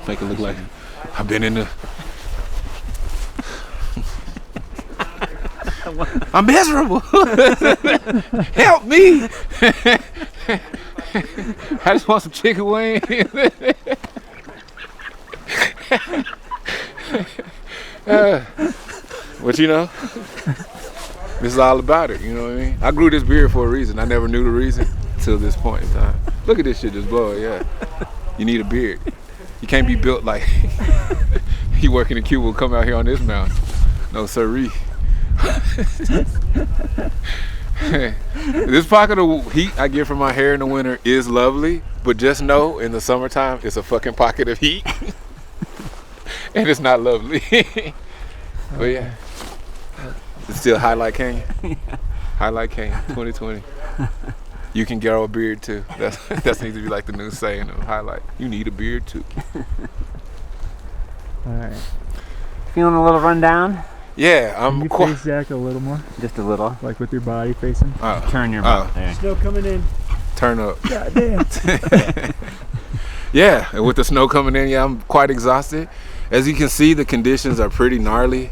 Make it look like I've been in the. I'm miserable. Help me. I just want some chicken wings. But you know, this is all about it, you know what I mean? I grew this beard for a reason. I never knew the reason till this point in time. Look at this shit just blowing, yeah. You need a beard. You can't be built like you work in a cubicle, come out here on this mountain. No siree. This pocket of heat I get from my hair in the winter is lovely, but just know in the summertime it's a fucking pocket of heat. And it's not lovely. But yeah, it's still Highlight Canyon. Highlight Canyon 2020. You can grow a beard too. That needs to be like the new saying of Highlight. You need a beard too. All right. Feeling a little run down? Yeah, I'm. Can you face Zach a little more? Just a little. Like with your body facing? Turn your butt there. Snow coming in. Turn up. God damn. Yeah, and with the snow coming in, yeah, I'm quite exhausted. As you can see, the conditions are pretty gnarly.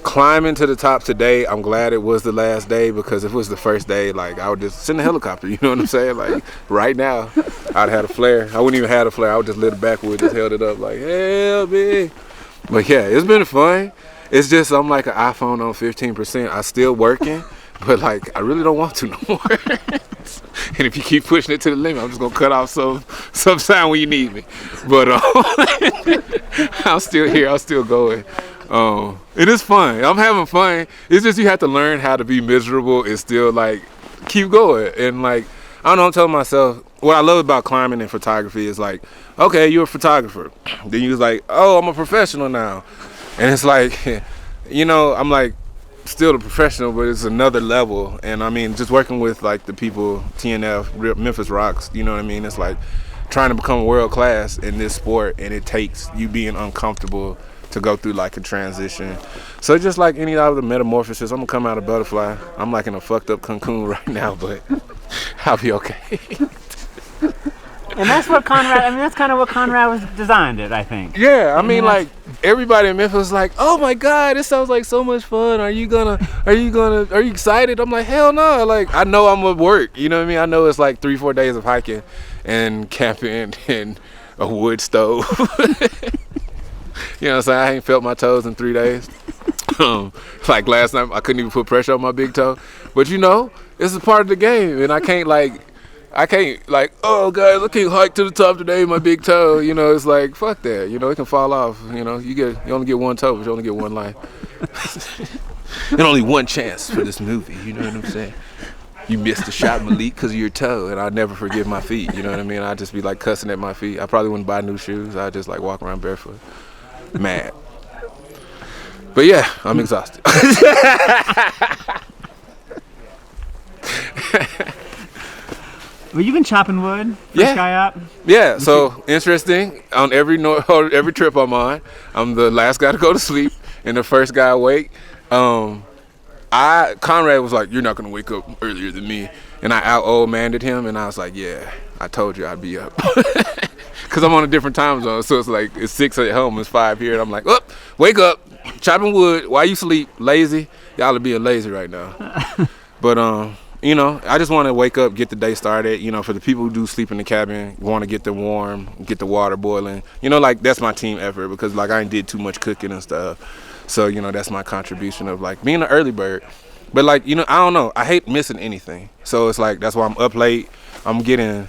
Climbing to the top today, I'm glad it was the last day, because if it was the first day, like, I would just send a helicopter, you know what I'm saying? Like, right now, I'd had a flare. I wouldn't even have a flare. I would just lit it backwards, just held it up like, help me. But yeah, it's been fun. It's just, I'm like an iPhone on 15%. I still working, but like, I really don't want to no more. And if you keep pushing it to the limit, I'm just gonna cut off some sound when you need me. But I'm still here, I'm still going. It is fun. I'm having fun. It's just you have to learn how to be miserable and still like keep going. And like, I don't know, I'm telling myself, what I love about climbing and photography is like, okay, you're a photographer. Then you're like, oh, I'm a professional now. And it's like, you know, I'm like still a professional, but it's another level. And I mean, just working with like the people, TNF, Memphis Rocks, you know what I mean? It's like trying to become world class in this sport, and it takes you being uncomfortable to go through like a transition. So just like any other metamorphosis, I'm gonna come out a butterfly. I'm like in a fucked up cocoon right now, but I'll be okay. And that's what Conrad, I mean, that's kind of what Conrad was designed it, I think. Yeah, I mean, like, everybody in Memphis was like, oh my God, this sounds like so much fun. Are you excited? I'm like, hell no. Like, I know I'm at work, you know what I mean? I know it's like 3-4 days of hiking and camping and a wood stove. You know what I'm saying? I ain't felt my toes in 3 days. Like last night, I couldn't even put pressure on my big toe. But you know, it's a part of the game, and I can't like, oh guys, I can't hike to the top today, my big toe. You know, it's like, fuck that. You know, it can fall off. You know, you only get one toe, but you only get one life. And only one chance for this movie. You know what I'm saying? You missed a shot, Malik, because of your toe, and I'd never forgive my feet. You know what I mean? I'd just be like cussing at my feet. I probably wouldn't buy new shoes. I'd just like walk around barefoot, mad. But yeah, I'm exhausted. Well, you've been chopping wood, Yeah. guy up. Yeah, so interesting. On every trip I'm on, I'm the last guy to go to sleep and the first guy awake. Conrad was like, you're not gonna wake up earlier than me, and I out-old-manded him, and I was like, yeah, I told you I'd be up. Because I'm on a different time zone, so it's like, it's 6 at home, it's 5 here, and I'm like, oh, wake up, chopping wood, why you sleep, lazy? Y'all are being lazy right now. But, you know, I just want to wake up, get the day started. You know, for the people who do sleep in the cabin, want to get them warm, get the water boiling. You know, like, that's my team effort, because, like, I ain't did too much cooking and stuff. So, you know, that's my contribution of, like, being an early bird. But, like, you know, I don't know. I hate missing anything. So it's like, that's why I'm up late. I'm getting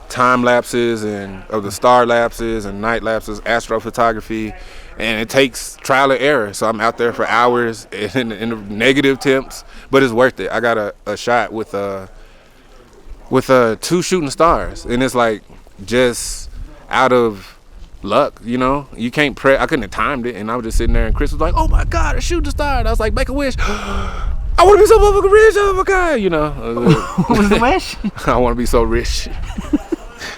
time lapses and of the star lapses and night lapses, astrophotography, and it takes trial and error. So I'm out there for hours in the negative temps, but it's worth it. I got a shot with 2 shooting stars, and it's like just out of luck, you know. You can't I couldn't have timed it, and I was just sitting there, and Chris was like, "Oh my God, a shooting star!" And I was like, "Make a wish." I want to be so motherfucking rich, oh my God, you know. What was the wish? I want to be so rich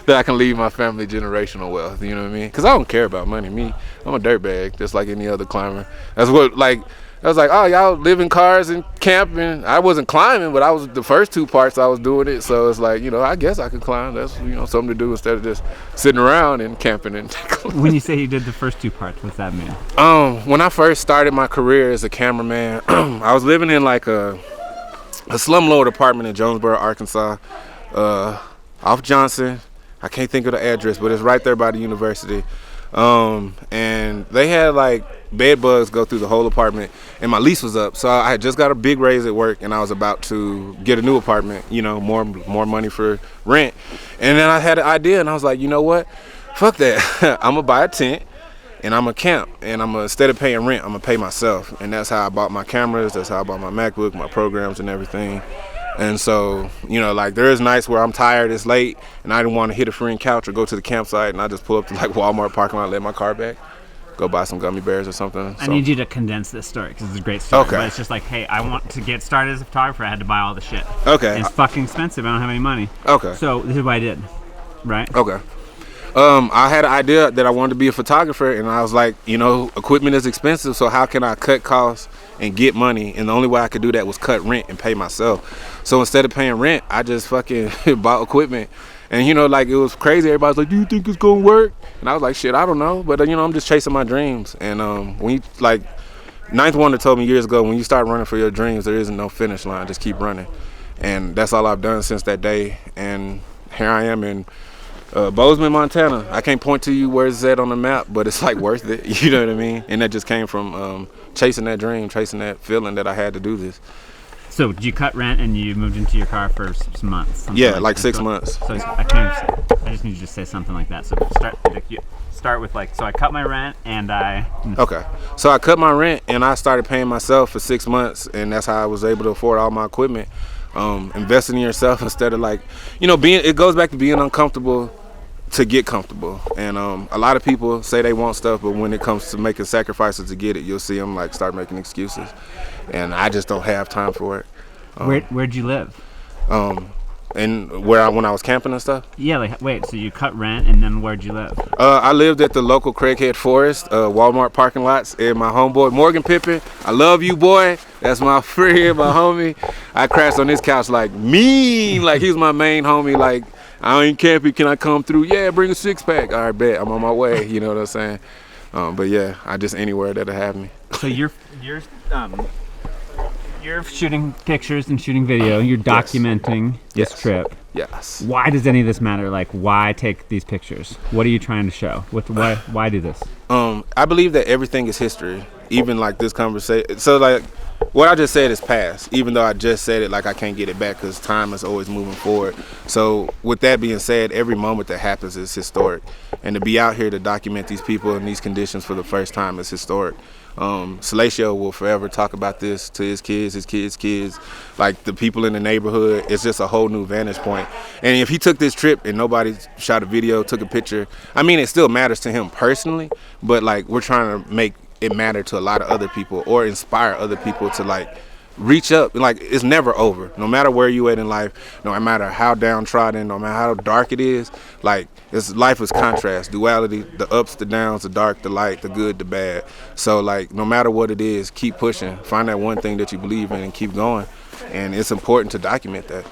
that I can leave my family generational wealth, you know what I mean? Because I don't care about money. I'm a dirtbag, just like any other climber. That's what, like, I was like, oh, y'all live in cars and camping. I wasn't climbing, but I was the first 2 parts I was doing it. So it's like, I guess I could climb. That's, something to do instead of just sitting around and camping. And When you say you did the first 2 parts, what's that mean? When I first started my career as a cameraman, I was living in like a slumlord apartment in Jonesboro, Arkansas, off Johnson. I can't think of the address, but it's right there by the university. And they had like bed bugs go through the whole apartment, and my lease was up. So I had just got a big raise at work, and I was about to get a new apartment, more money for rent. And then I had an idea, and I was like, you know what? Fuck that. I'm gonna buy a tent, and I'm gonna camp, and instead of paying rent, I'm gonna pay myself. And that's how I bought my cameras. That's how I bought my MacBook, my programs, and everything. And so, like there is nights where I'm tired, it's late, and I didn't want to hit a friend couch or go to the campsite, and I just pull up to like Walmart parking lot, let my car back, go buy some gummy bears or something. I need you to condense this story because it's a great story. Okay. But it's just like, hey, I want to get started as a photographer. I had to buy all the shit. Okay. And it's fucking expensive. I don't have any money. Okay. So this is what I did, right? Okay. I had an idea that I wanted to be a photographer, and I was like, equipment is expensive, so how can I cut costs and get money? And the only way I could do that was cut rent and pay myself. So instead of paying rent, I just fucking bought equipment. And like it was crazy. Everybody's like, do you think it's gonna work? And I was like, shit, I don't know. But I'm just chasing my dreams. And when you like, Ninth Wonder told me years ago, when you start running for your dreams, there isn't no finish line. Just keep running. And that's all I've done since that day. And here I am in Bozeman, Montana. I can't point to you where it's at on the map, but it's like worth it. You know what I mean? And that just came from chasing that dream, chasing that feeling that I had to do this. So did you cut rent and you moved into your car for some months? Yeah, like 6 months. So I just need you to say something like that. So start with like, so I cut my rent and I... Okay. So I cut my rent and I started paying myself for 6 months, and that's how I was able to afford all my equipment. Investing in yourself instead of like, it goes back to being uncomfortable to get comfortable. And a lot of people say they want stuff, but when it comes to making sacrifices to get it, you'll see them like start making excuses. And I just don't have time for it. Where'd you live? And when I was camping and stuff? Yeah, like, wait, so you cut rent and then where'd you live? I lived at the local Craighead Forest, Walmart parking lots, and my homeboy Morgan Pippin. I love you, boy. That's my friend, my homie. I crashed on his couch like mean, like he's my main homie. Like, I ain't camping, can I come through? Yeah, bring a 6-pack. All right, bet, I'm on my way. You know what I'm saying? But yeah, I just anywhere that'll have me. So you're shooting pictures and shooting video. You're documenting this trip. Yes. Why does any of this matter? Like, why take these pictures? What are you trying to show? Why do this? I believe that everything is history, even like this conversation. So like, what I just said is past, even though I just said it like I can't get it back because time is always moving forward. So with that being said, every moment that happens is historic. And to be out here to document these people in these conditions for the first time is historic. Salacio will forever talk about this to his kids, like the people in the neighborhood. It's just a whole new vantage point. And if he took this trip and nobody shot a video, took a picture, I mean, it still matters to him personally, but like we're trying to make it matter to a lot of other people or inspire other people to like reach up. Like, it's never over. No matter where you at in life, no matter how downtrodden, no matter how dark it is, like, life is contrast, duality, the ups, the downs, the dark, the light, the good, the bad. So like, no matter what it is, keep pushing. Find that one thing that you believe in and keep going. And it's important to document that.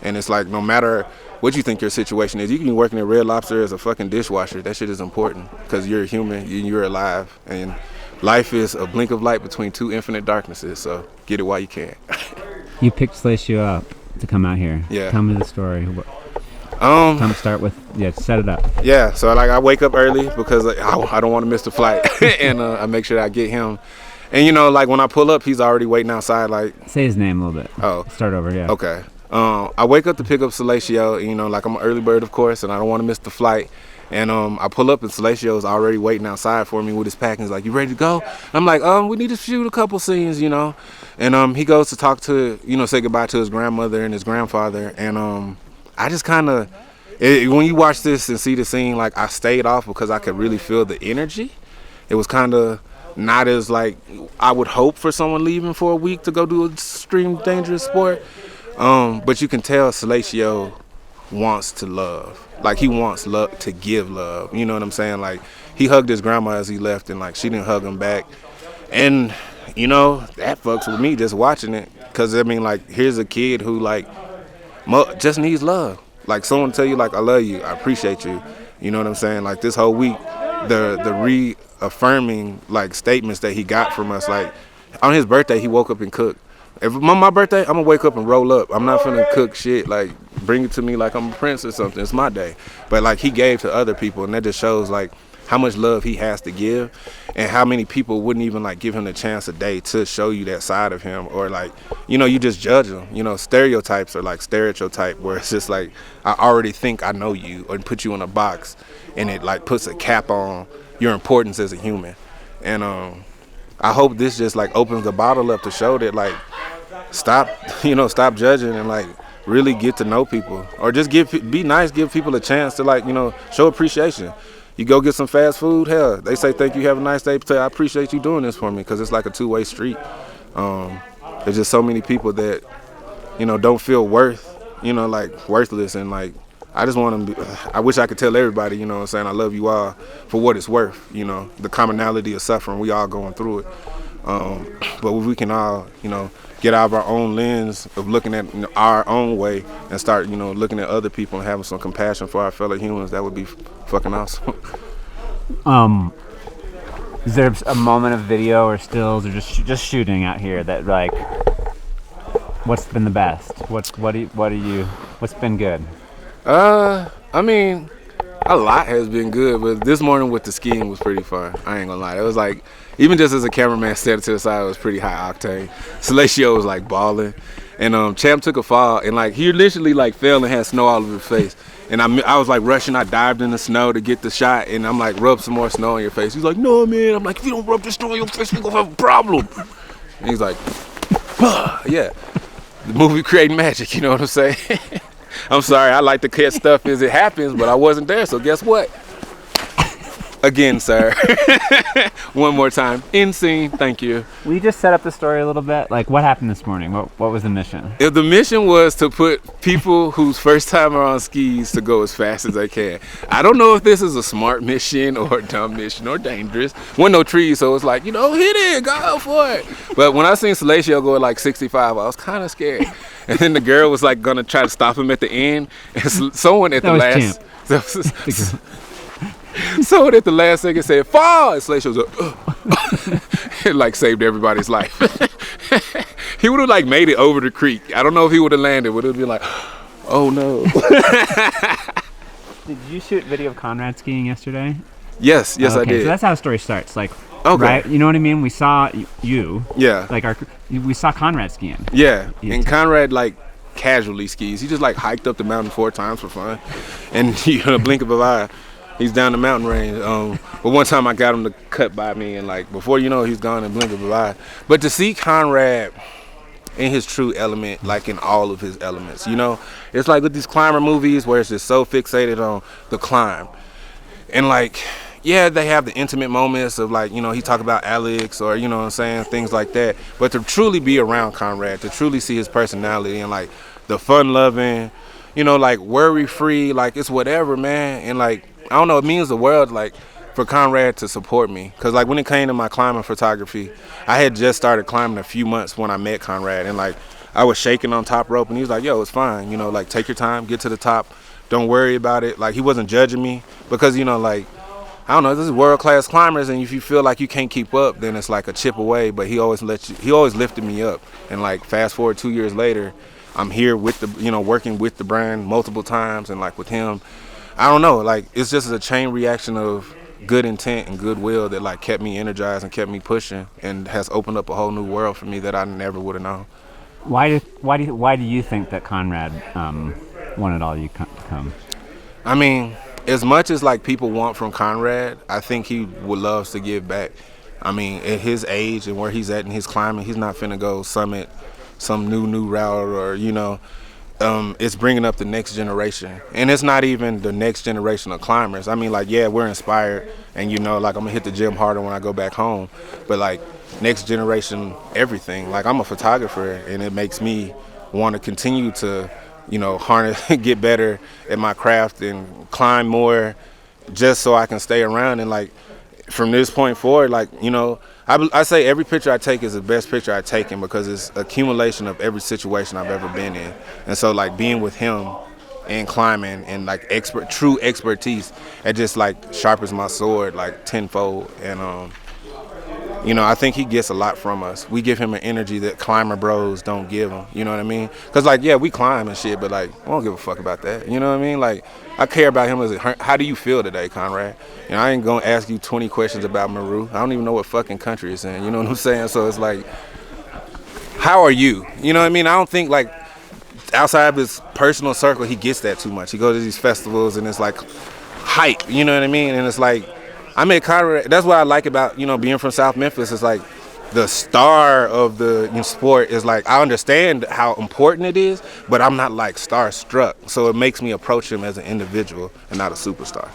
And it's like, no matter what you think your situation is, you can be working at Red Lobster as a fucking dishwasher. That shit is important because you're a human and you're alive. And life is a blink of light between two infinite darknesses, so get it while you can. You picked Salacio up to come out here. Yeah. Tell me the story. Start with, set it up. Yeah, so like I wake up early because like, I don't want to miss the flight, and I make sure that I get him. And like when I pull up, he's already waiting outside. Like, say his name a little bit. Oh, start over. Yeah. Okay. I wake up to pick up Salacio. Like I'm an early bird, of course, and I don't want to miss the flight. And I pull up and Salacio's already waiting outside for me with his pack. And he's like, "You ready to go?" I'm like, "We need to shoot a couple scenes, And he goes to talk to, say goodbye to his grandmother and his grandfather. And I just kind of, when you watch this and see the scene, like I stayed off because I could really feel the energy. It was kind of not as like I would hope for someone leaving for a week to go do a extreme dangerous sport. But you can tell Salacio wants to love. Like, he wants love to give love. You know what I'm saying? Like, he hugged his grandma as he left, and like she didn't hug him back. And you know, that fucks with me just watching it. Because, I mean, like, here's a kid who, like, just needs love. Like, someone tell you, like, I love you, I appreciate you. You know what I'm saying? Like, this whole week, the reaffirming, like, statements that he got from us, like, on his birthday, he woke up and cooked. If my birthday, I'm gonna wake up and roll up. I'm not finna cook shit, like, bring it to me like I'm a prince or something. It's my day. But, like, he gave to other people, and that just shows, like, how much love he has to give, and how many people wouldn't even, like, give him the chance a day to show you that side of him, or, like, you know, you just judge him. You know, stereotypes are like stereotype, where it's just like, I already think I know you, or put you in a box, and it, like, puts a cap on your importance as a human. And I hope this just, like, opens the bottle up to show that, like, stop judging, and, like, really get to know people, or just be nice, give people a chance to, like, you know, show appreciation. You go get some fast food, hell, they say thank you, have a nice day, I appreciate you doing this for me, because it's like a two-way street. There's just so many people that, you know, don't feel worthless, and, like, I just want to I wish I could tell everybody, you know what I'm saying, I love you all for what it's worth, you know, the commonality of suffering, we all going through it. But if we can all, you know, get out of our own lens of looking at, you know, our own way, and start, you know, looking at other people and having some compassion for our fellow humans, that would be fucking awesome. Is there a moment of video or stills or just shooting out here that, like, what's been the best? What's been good? I mean, a lot has been good, but this morning with the skiing was pretty fun. I ain't gonna lie. It was like, even just as a cameraman standing to the side, it was pretty high octane. Salacio was like balling, and Champ took a fall, and, like, he literally, like, fell and had snow all over his face. And I was, like, rushing. I dived in the snow to get the shot, and I'm like, rub some more snow on your face. He's like, no, man. I'm like, if you don't rub the snow on your face, we're gonna have a problem. And he's like, yeah, the movie creating magic. You know what I'm saying? I'm sorry, I like to catch stuff as it happens, but I wasn't there, so guess what? Again, sir. One more time. In scene, thank you. Will you just set up the story a little bit? Like, what happened this morning? What was the mission? If the mission was to put people whose first time are on skis to go as fast as they can. I don't know if this is a smart mission or a dumb mission or dangerous. Wasn't no trees, so it's like, you know, hit it, go for it. But when I seen Salacio go at like 65, I was kind of scared. And then the girl was like gonna try to stop him at the end, and someone at the last. Someone at the last second said, fall! And Salacio was like, it, like, saved everybody's life. He would have, like, made it over the creek. I don't know if he would have landed, but it would be like, oh no. Did you shoot video of Conrad skiing yesterday? Yes, okay, I did. So that's how the story starts. Like, okay. Right? You know what I mean? We saw you. Yeah. Like, we saw Conrad skiing. Yeah, and Conrad, like, casually skis. He just, like, hiked up the mountain 4 times for fun. And, you know, blink of an eye, he's down the mountain range. But one time I got him to cut by me, and, like, before you know, he's gone in blink of an eye. But to see Conrad in his true element, like, in all of his elements, you know, it's like with these climber movies where it's just so fixated on the climb. And, like, yeah, they have the intimate moments of, like, you know, he talk about Alex, or, you know what I'm saying, things like that. But to truly be around Conrad, to truly see his personality and, like, the fun-loving, you know, like, worry-free, like, it's whatever, man. And, like, I don't know, it means the world, like, for Conrad to support me. Because, like, when it came to my climbing photography, I had just started climbing a few months when I met Conrad. And, like, I was shaking on top rope, and he was like, yo, it's fine. You know, like, take your time, get to the top. Don't worry about it. Like, he wasn't judging me because, you know, like, I don't know, this is world-class climbers, and if you feel like you can't keep up, then it's like a chip away, but he always lifted me up. And, like, fast forward 2 years later, I'm here with the, you know, working with the brand multiple times, and, like, with him, I don't know, like, it's just a chain reaction of good intent and goodwill that, like, kept me energized and kept me pushing, and has opened up a whole new world for me that I never would have known. Why do you think that Conrad wanted all you to come? I mean, as much as, like, people want from Conrad, I think he would love to give back. I mean, at his age and where he's at in his climbing, he's not finna go summit some new route, or, you know, it's bringing up the next generation. And it's not even the next generation of climbers. I mean, like, yeah, we're inspired, and, you know, like, I'm gonna hit the gym harder when I go back home, but, like, next generation everything. Like, I'm a photographer, and it makes me want to continue to, you know, harness, get better at my craft and climb more, just so I can stay around. And, like, from this point forward, like, you know, I say every picture I take is the best picture I've taken because it's accumulation of every situation I've ever been in. And so, like, being with him and climbing and, like, true expertise, it just, like, sharpens my sword, like, tenfold. And, you know, I think he gets a lot from us. We give him an energy that climber bros don't give him. You know what I mean? Because, like, yeah, we climb and shit, but, like, I don't give a fuck about that. You know what I mean? Like, I care about him as how do you feel today, Conrad? You know, I ain't going to ask you 20 questions about Meru. I don't even know what fucking country it's in. You know what I'm saying? So it's like, how are you? You know what I mean? I don't think, like, outside of his personal circle, he gets that too much. He goes to these festivals and it's like hype. You know what I mean? And it's like, I met Conrad. That's what I like about, you know, being from South Memphis. It's like the star of the sport is like, I understand how important it is, but I'm not like starstruck. So it makes me approach him as an individual and not a superstar.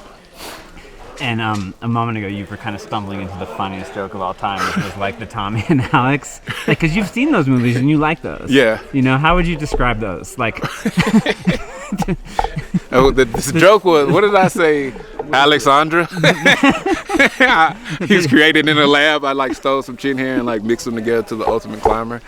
And a moment ago, you were kind of stumbling into the funniest joke of all time, which was like the Tommy and Alex. Like, because you've seen those movies and you like those. Yeah. You know, how would you describe those? Like, the joke was, what did I say? Alexandra. He was created in a lab. I like stole some chin hair and like mixed them together to the Ultimate Climber.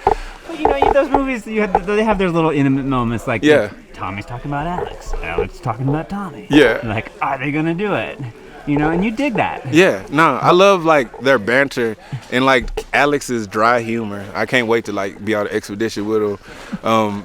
But you know, those movies, they have their little intimate moments. Like, yeah. Tommy's talking about Alex. Alex talking about Tommy. Yeah. Like, are they gonna do it? You know, and you dig that. Yeah, no, I love like their banter and like Alex's dry humor. I can't wait to like be on an expedition with him.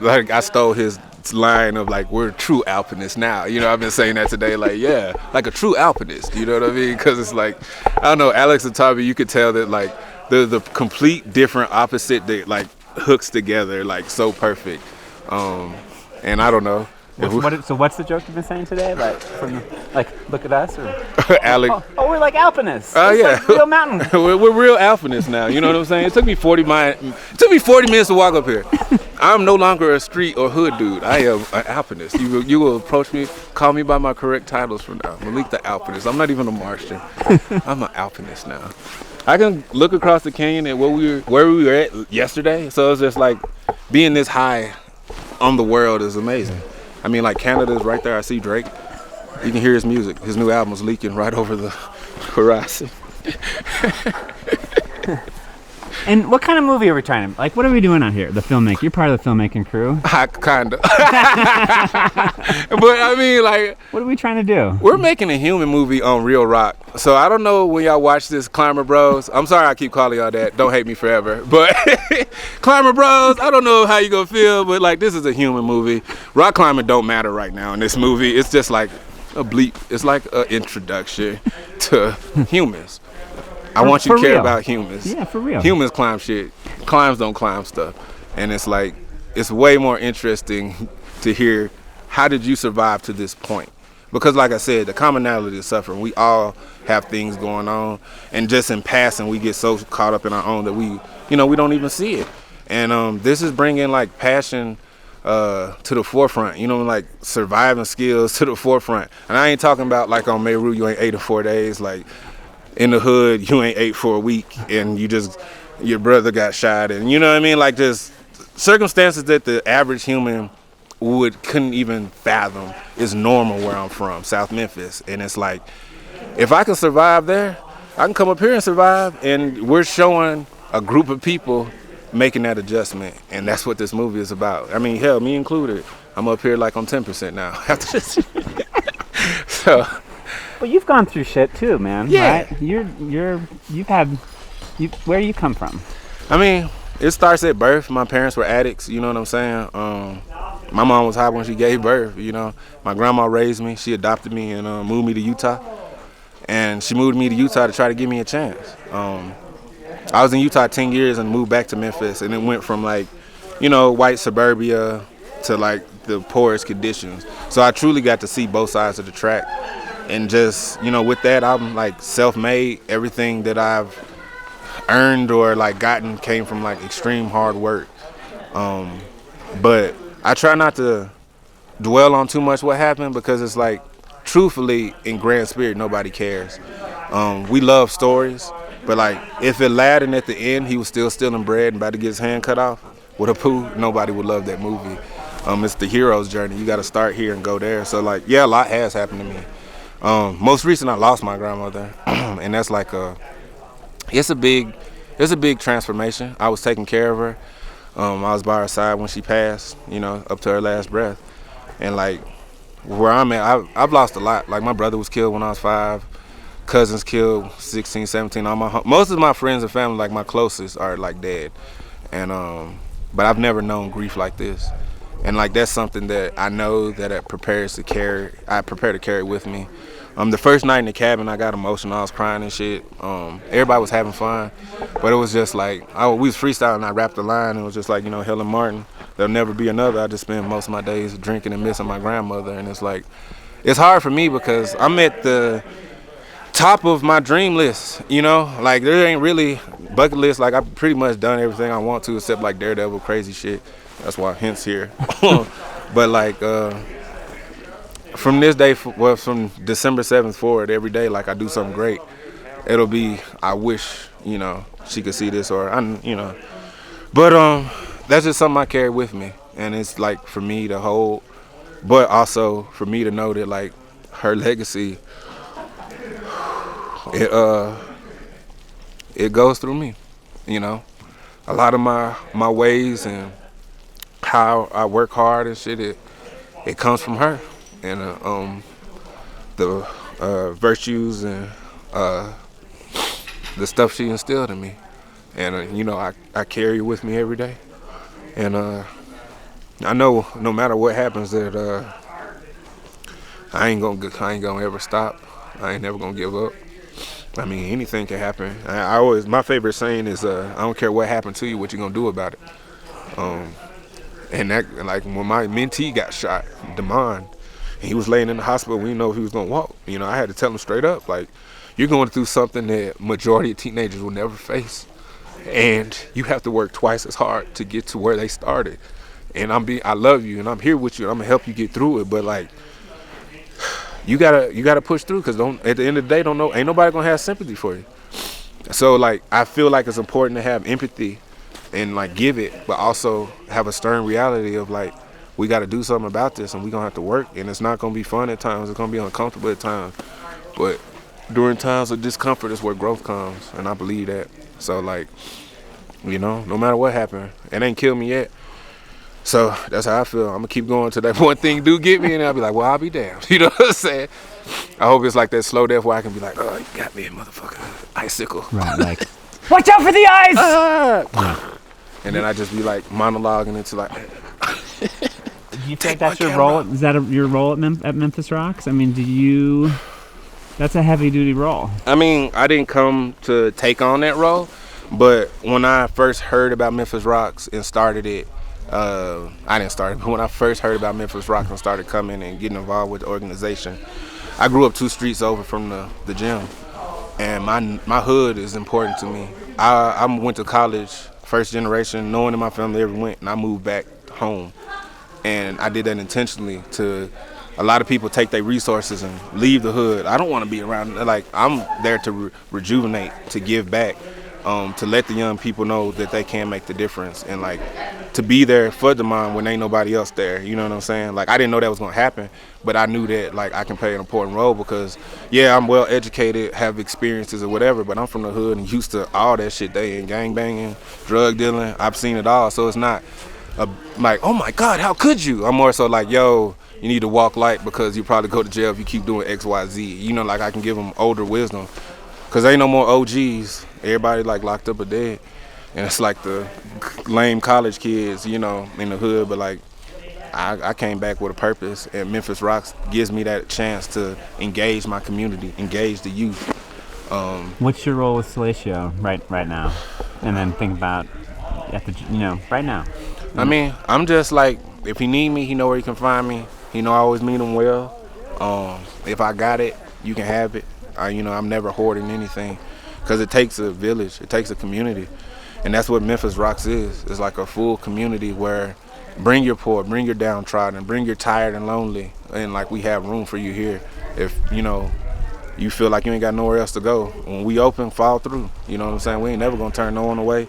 Like I stole his line of like, we're true alpinists now. You know, I've been saying that today. Like, yeah, like a true alpinist. You know what I mean? Because it's like, I don't know, Alex and Tommy, you could tell that like they're the complete different opposite that like hooks together like so perfect. And I don't know. So what's the joke you've been saying today? Like, look at us, or Alex. Oh, we're like alpinists. Oh yeah, like real mountain. we're real alpinists now. You know what I'm saying? It took me 40 minutes to walk up here. I'm no longer a street or hood dude. I am an alpinist. You will approach me, call me by my correct titles from now. Malik the Alpinist. I'm not even a Martian. I'm an alpinist now. I can look across the canyon at where we were at yesterday. So it's just like being this high on the world is amazing. I mean, like, Canada's right there. I see Drake. You can hear his music. His new album's leaking right over the horizon. And what kind of movie are we trying to, like, what are we doing out here? The filmmaking. You're part of the filmmaking crew. Kind of. But, I mean, like... What are we trying to do? We're making a human movie on Real Rock. So, I don't know when y'all watch this, Climber Bros. I'm sorry I keep calling y'all that. Don't hate me forever. But, Climber Bros, I don't know how you gonna feel, but, like, this is a human movie. Rock climbing don't matter right now in this movie. It's just like a bleep. It's like an introduction to humans. I want you to care about humans. Yeah, for real. Humans climb shit. Climbs don't climb stuff. And it's like, it's way more interesting to hear, how did you survive to this point? Because like I said, the commonality of suffering, we all have things going on. And just in passing, we get so caught up in our own that we don't even see it. And this is bringing like passion to the forefront, like surviving skills to the forefront. And I ain't talking about like on Meru, you ain't 8 or 4 days, like, in the hood, you ain't ate for a week and your brother got shot, and you know what I mean? Like, just circumstances that the average human couldn't even fathom is normal where I'm from, South Memphis. And it's like, if I can survive there, I can come up here and survive. And we're showing a group of people making that adjustment. And that's what this movie is about. I mean, hell, me included. I'm up here like on 10% now after this. So. Well, you've gone through shit too, man. Yeah. Right? Where you come from? I mean, it starts at birth. My parents were addicts, you know what I'm saying? My mom was high when she gave birth, My grandma raised me. She adopted me and moved me to Utah. And she moved me to Utah to try to give me a chance. I was in Utah 10 years and moved back to Memphis. And it went from like, white suburbia to like the poorest conditions. So I truly got to see both sides of the track. And just, with that, I'm like self-made. Everything that I've earned or like gotten came from like extreme hard work. But I try not to dwell on too much what happened, because it's like, truthfully, in grand spirit, nobody cares. We love stories, but like if Aladdin at the end, he was still stealing bread and about to get his hand cut off with a poo, nobody would love that movie. It's the hero's journey. You got to start here and go there. So like, yeah, a lot has happened to me. Most recent, I lost my grandmother. and that's like it's a big transformation. I was taking care of her. I was by her side when she passed, you know, up to her last breath. And like where I'm at, I've lost a lot. Like my brother was killed when I was 5, cousins killed 16, 17. Most of my friends and family, like my closest, are like dead. And but I've never known grief like this. And like that's something that I know that I prepare to carry with me. The first night in the cabin, I got emotional. I was crying and shit. Everybody was having fun, but it was just like we was freestyling. I rapped the line, and it was just like, you know, Helen Martin, there'll never be another. I just spend most of my days drinking and missing my grandmother, and it's like it's hard for me because I'm at the top of my dream list. You know, like there ain't really bucket list. Like I've pretty much done everything I want to except like Daredevil crazy shit. That's why hence here. But like. From this day, from December 7th forward, every day, like I do something great. It'll be, I wish, you know, she could see this or, you know. But that's just something I carry with me. And it's like for me to hold, but also for me to know that like her legacy, it goes through me, you know. A lot of my ways and how I work hard and shit, it comes from her. And the virtues and the stuff she instilled in me, and you know I carry it with me every day, and I know no matter what happens that I ain't gonna ever stop. I ain't never gonna give up. I mean, anything can happen. My favorite saying is I don't care what happened to you, what you gonna do about it. And that, like when my mentee got shot, Damon. He was laying in the hospital. We didn't know if he was gonna walk. You know, I had to tell him straight up, like, you're going through something that majority of teenagers will never face, and you have to work twice as hard to get to where they started. And I love you, and I'm here with you, and I'm gonna help you get through it. But like, you gotta push through, because at the end of the day, ain't nobody gonna have sympathy for you. So like, I feel like it's important to have empathy and like give it, but also have a stern reality of like, we got to do something about this, and we're going to have to work, and it's not going to be fun at times. It's going to be uncomfortable at times. But during times of discomfort is where growth comes, and I believe that. So, like, you know, no matter what happened, it ain't killed me yet. So that's how I feel. I'm going to keep going till that one thing do get me, and I'll be like, well, I'll be damned. You know what I'm saying? I hope it's like that slow death where I can be like, oh, you got me, motherfucker. Icicle. Right, like, watch out for the eyes! Yeah. And then I just be like monologuing into like... Do you think that's your role? Is that your role at Memphis Rocks? I mean, that's a heavy duty role. I mean, I didn't come to take on that role, but when I first heard about Memphis Rocks and started it, I didn't start it, but when I first heard about Memphis Rocks and started coming and getting involved with the organization, I grew up 2 streets over from the gym, and my hood is important to me. I went to college, first generation, no one in my family ever went, and I moved back home. And I did that intentionally. A lot of people take their resources and leave the hood. I don't want to be around. Like, I'm there to rejuvenate, to give back, to let the young people know that they can make the difference, and like to be there for the mom when ain't nobody else there. You know what I'm saying? Like, I didn't know that was gonna happen, but I knew that like I can play an important role because yeah, I'm well educated, have experiences or whatever, but I'm from the hood and used to all that shit. They in gang banging, drug dealing. I've seen it all, so it's not like, oh my God, how could you? I'm more so like, yo, you need to walk light because you probably go to jail if you keep doing X, Y, Z. You know, like I can give them older wisdom because ain't no more OGs. Everybody like locked up or dead. And it's like the lame college kids, you know, in the hood. But like, I came back with a purpose, and Memphis Rocks gives me that chance to engage my community, engage the youth. What's your role with Salacio right now? And then think about right now. I mean, I'm just like, if he need me, he know where he can find me. He know I always mean him well. If I got it, you can have it. I'm never hoarding anything because it takes a village. It takes a community. And that's what Memphis Rocks is. It's like a full community where bring your poor, bring your downtrodden, bring your tired and lonely. And like, we have room for you here. If, you feel like you ain't got nowhere else to go, when we open, fall through. You know what I'm saying? We ain't never gonna turn no one away.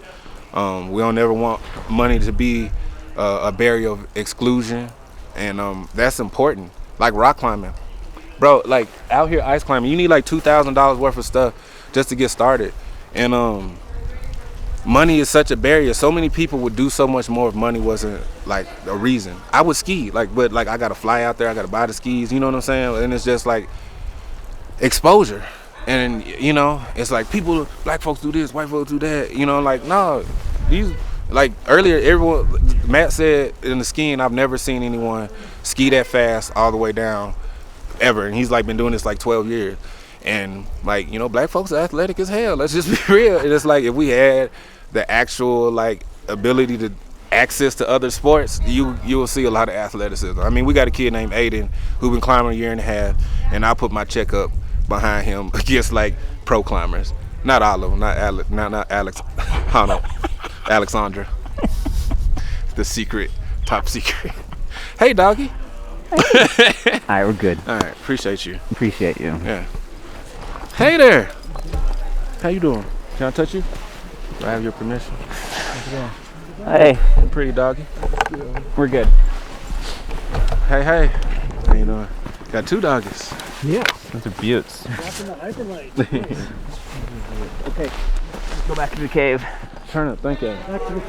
We don't ever want money to be a barrier of exclusion. And that's important. Like rock climbing. bro, like out here ice climbing, you need like $2,000 worth of stuff just to get started. And money is such a barrier. So many people would do so much more if money wasn't like a reason. I would ski, like, but like I gotta fly out there, I gotta buy the skis, you know what I'm saying? And it's just like exposure. And you know, it's like people, black folks do this, white folks do that, you know, like no, these, like earlier, everyone, Matt said in the skiing, I've never seen anyone ski that fast all the way down ever. And he's like been doing this like 12 years. And like, you know, black folks are athletic as hell. Let's just be real. And it's like if we had the actual like ability to access to other sports, you will see a lot of athleticism. I mean, we got a kid named Aiden who been climbing a year and a half, and I put my check up behind him against like pro climbers. Not all of them, not Alex, Hano, Alexandra. The secret, top secret. Hey, doggy. All right, we're good. All right, appreciate you. Appreciate you. Yeah. Hey there. How you doing? Can I touch you? Do I have your permission? Hey, Pretty doggy. we're good. Hey, hey. How you doing? Got two doggies. Yeah. Those are buttes. Okay. Go back to the cave. Turn up, thank you.